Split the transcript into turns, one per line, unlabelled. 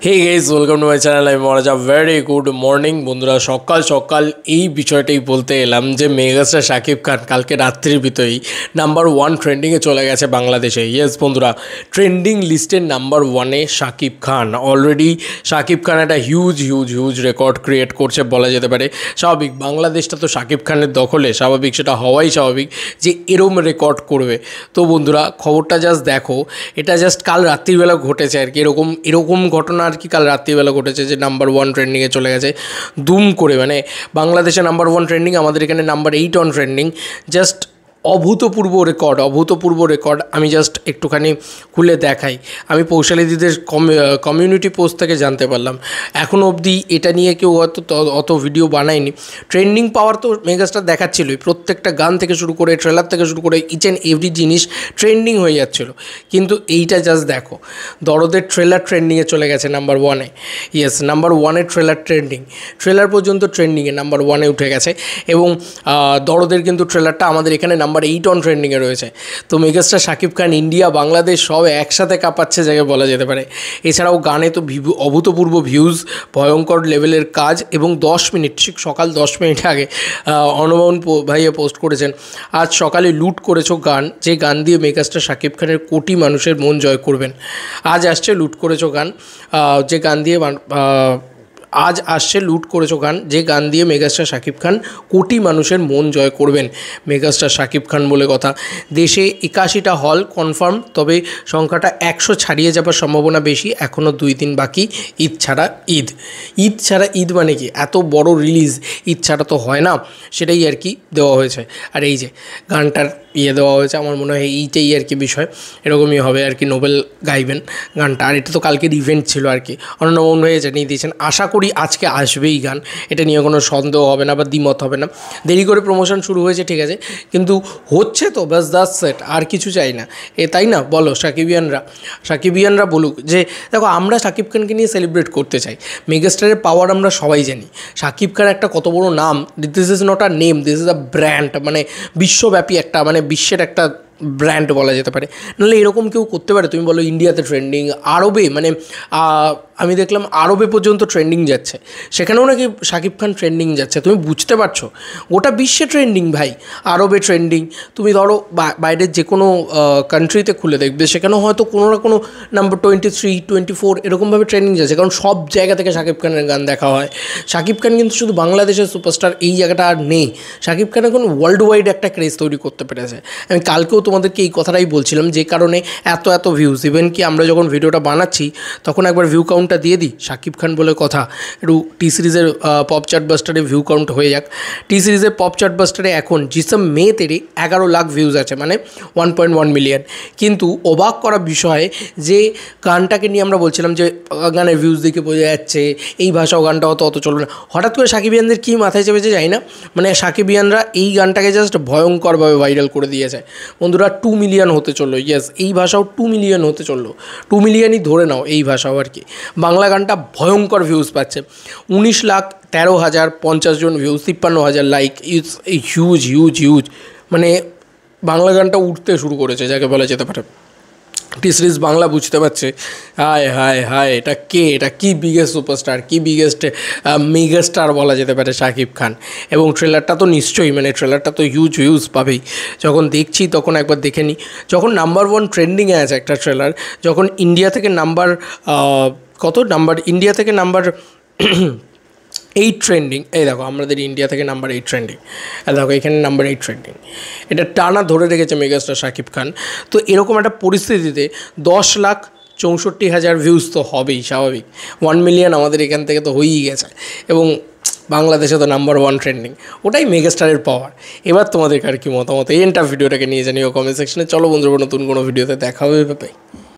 Hey guys, welcome to my channel. আমি Maharaja. Very good morning বন্ধুরা। সকাল সকাল এই বিষয়টাই বলতে এলাম যে মেগাস্টার শাকিব খান কালকে রাত্রির ভিতরেই নাম্বার 1 ট্রেন্ডিংয়ে চলে গেছে বাংলাদেশে। ইয়েস বন্ধুরা, ট্রেন্ডিং লিস্টের নাম্বার 1-এ শাকিব খান। অলরেডি শাকিব খান একটা হিউজ রেকর্ড ক্রিয়েট করছে বলা যেতে পারে। স্বাভাবিক, বাংলাদেশটা তো শাকিব খানের দখলে, স্বাভাবিক, সেটা হওয়াই স্বাভাবিক যে এরম রেকর্ড করবে। তো বন্ধুরা, খবরটা জাস্ট দেখো, এটা জাস্ট কাল রাত্রিবেলা ঘটেছে আর কি। এরকম ঘটনা আর কি কাল রাত্রিবেলা ঘটেছে যে নাম্বার 1 ট্রেন্ডিংয়ে চলে গেছে দুম করে। মানে বাংলাদেশে নাম্বার 1 ট্রেন্ডিং, আমাদের এখানে নাম্বার 8 অন ট্রেন্ডিং। জাস্ট অভূতপূর্ব রেকর্ড। আমি জাস্ট একটুখানি খুলে দেখাই। আমি পৌশালীদিদের কমিউনিটি পোস্ট থেকে জানতে পারলাম, এখনও অবধি এটা নিয়ে কেউ অত ভিডিও বানায়নি। ট্রেন্ডিং পাওয়ার তো মেগাস্টার দেখাচ্ছিলই, প্রত্যেকটা গান থেকে শুরু করে ট্রেলার থেকে শুরু করে ইচ অ্যান্ড এভরি জিনিস ট্রেন্ডিং হয়ে যাচ্ছিলো। কিন্তু এইটা জাস্ট দেখো, দরদের ট্রেলার ট্রেন্ডিংয়ে চলে গেছে নাম্বার 1-এ। ইয়েস, নাম্বার 1-এর ট্রেলার পর্যন্ত ট্রেন্ডিংয়ে নাম্বার 1-এ উঠে গেছে। এবং দরদের কিন্তু ট্রেলারটা আমাদের এখানে নাম্বার 8 অন ট্রেন্ডিংয়ে রয়েছে। তো মেগাস্টার শাকিব খান ইন্ডিয়া বাংলাদেশ সব একসাথে কাঁপাচ্ছে যাকে বলা যেতে পারে। এছাড়াও গানে তো অভূতপূর্ব ভিউজ, ভয়ঙ্কর লেভেলের কাজ। এবং 10 মিনিট, ঠিক সকাল 10 মিনিট আগে অনমোহন ভাইয়া পোস্ট করেছেন, আজ সকালে লুট করেছো গান, যে গান দিয়ে মেগাস্টার শাকিব খানের কোটি মানুষের মন জয় করবেন। আজ আসছে লুট করেছো গান, যে গান দিয়ে আজ আসছে লুট করেছো গান, যে গান দিয়ে মেগাস্টার শাকিব খান কোটি মানুষের মন জয় করবেন। মেগাস্টার শাকিব খান বলে কথা। দেশে 81টা হল কনফার্ম, তবে সংখ্যাটা 100 ছাড়িয়ে যাবার সম্ভাবনা বেশি। এখনও 2 দিন বাকি ঈদ ছাড়া ঈদ মানে কি, এত বড় রিলিজ ঈদ ছাড়া তো হয় না, সেটাই আর কি দেওয়া হয়েছে। আর এই যে গানটার দেওয়া হয়েছে, আমার মনে হয় এইটাই আর কি বিষয়, এরকমই হবে আর কি। নোবেল গাইবেন গানটা। আর এটা তো কালকের ইভেন্ট ছিল আর কি, অনমোহন ভাইয়া জানিয়ে দিয়েছেন। আশা করি আজকে আসবেই গান, এটা নিয়ে কোনো সন্দেহ হবে না বা দ্বিমত হবে না। দেরি করে প্রমোশন শুরু হয়েছে ঠিক আছে, কিন্তু হচ্ছে তো, ব্যাস দ্যাটস সেট, আর কিছু চাই না। তাই না বলো? সাকিবিয়ানরা বলুক যে দেখো, আমরা শাকিব খানকে নিয়ে সেলিব্রেট করতে চাই। মেগাস্টারের পাওয়ার আমরা সবাই জানি। শাকিব খান একটা কত বড় নাম, this is not a name, this is a brand. মানে বিশ্বব্যাপী একটা, মানে বিশ্বের একটা ব্র্যান্ড বলা যেতে পারে। নাহলে এরকম কেউ করতে পারে? তুমি বলো, ইন্ডিয়াতে ট্রেন্ডিং, আরবে, মানে আমি দেখলাম আরবে পর্যন্ত ট্রেন্ডিং যাচ্ছে, সেখানেও নাকি শাকিব খান ট্রেন্ডিং যাচ্ছে। তুমি বুঝতে পারছো? গোটা বিশ্বে ট্রেন্ডিং ভাই, আরবে ট্রেন্ডিং। তুমি ধরো বাইরের যে কোনো কান্ট্রিতে খুলে দেখবে, সেখানেও হয়তো কোনো না কোনো নাম্বার 23, 24 এরকমভাবে ট্রেন্ডিং যাচ্ছে, কারণ সব জায়গা থেকে শাকিব খানের গান দেখা হয়। শাকিব খান কিন্তু শুধু বাংলাদেশের সুপারস্টার, এই জায়গাটা আর নেই। শাকিব খান এখন ওয়ার্ল্ড ওয়াইড একটা ক্রেজ তৈরি করতে পেরেছে। আমি কালকেও তোমাদেরকে এই কথাটাই বলছিলাম, যে কারণে এত ভিউজ। ইভেন কি আমরা যখন ভিডিওটা বানাচ্ছি তখন একবার ভিউ কাউন্টটা দিয়ে দিই। শাকিব খান বলে কথা, একটু টি সিরিজের পপ চার্ট বাস্টারে ভিউ কাউন্ট হয়ে যাক। টি সিরিজের পপ চার্ট বাস্টারে এখন জিসম মে তেরে 11 লাখ ভিউজ আছে, মানে 1.1 মিলিয়ন। কিন্তু অবাক করা বিষয় যে গানটাকে নিয়ে আমরা বলছিলাম যে গানের ভিউজ দেখে বোঝা যাচ্ছে এই ভাষাও গানটা অত চলবে না। হঠাৎ করে সাকিবিয়ানদের কী মাথায় চেপেছে যাই না, মানে সাকিবিয়ানরা এই গানটাকে জাস্ট ভয়ঙ্করভাবে ভাইরাল করে দিয়েছে বন্ধুরা। 2 মিলিয়ন হতে চললো। ইয়েস, এই ভাষাও 2 মিলিয়ন হতে চললো। 2 মিলিয়নই ধরে নাও এই ভাষাও আর কি। বাংলা গানটা ভয়ঙ্কর ভিউজ পাচ্ছে, 19,13,050 জন views, 53,000 like. It's a huge. মানে বাংলা গানটা উঠতে শুরু করেছে যাকে বলা যেতে পারে। টি সিরিজ বাংলা বুঝতে পারছে, হায় এটা কি বিগেস্ট সুপারস্টার, কি বিগেস্ট মেগাস্টার বলা যেতে পারে শাকিব খান। এবং ট্রেলারটা তো নিশ্চয়ই, মানে ট্রেলারটা তো হিউজ পাবেই। যখন দেখছি তখন একবার দেখে নিই। যখন নাম্বার 1 ট্রেন্ডিংয়ে আছে একটা ট্রেলার, যখন ইন্ডিয়া থেকে নাম্বার 8 ট্রেন্ডিং, এই দেখো আমাদের ইন্ডিয়া থেকে নাম্বার 8 ট্রেন্ডিং, দেখো এখানে নাম্বার 8 ট্রেন্ডিং, এটা টানা ধরে রেখেছে মেগাস্টার শাকিব খান। তো এরকম একটা পরিস্থিতিতে 10,64,000 ভিউজ তো হবেই স্বাভাবিক। 1 মিলিয়ন আমাদের এখান থেকে তো হয়েই গেছে। এবং বাংলাদেশে তো নাম্বার 1 ট্রেন্ডিং, ওটাই মেগাস্টারের পাওয়ার। এবার তোমাদের আর কি মতামত এই ভিডিওটাকে নিয়ে জানিও কমেন্ট সেকশনে। চলো বন্ধুরা, নতুন কোনো ভিডিওতে দেখা হবে।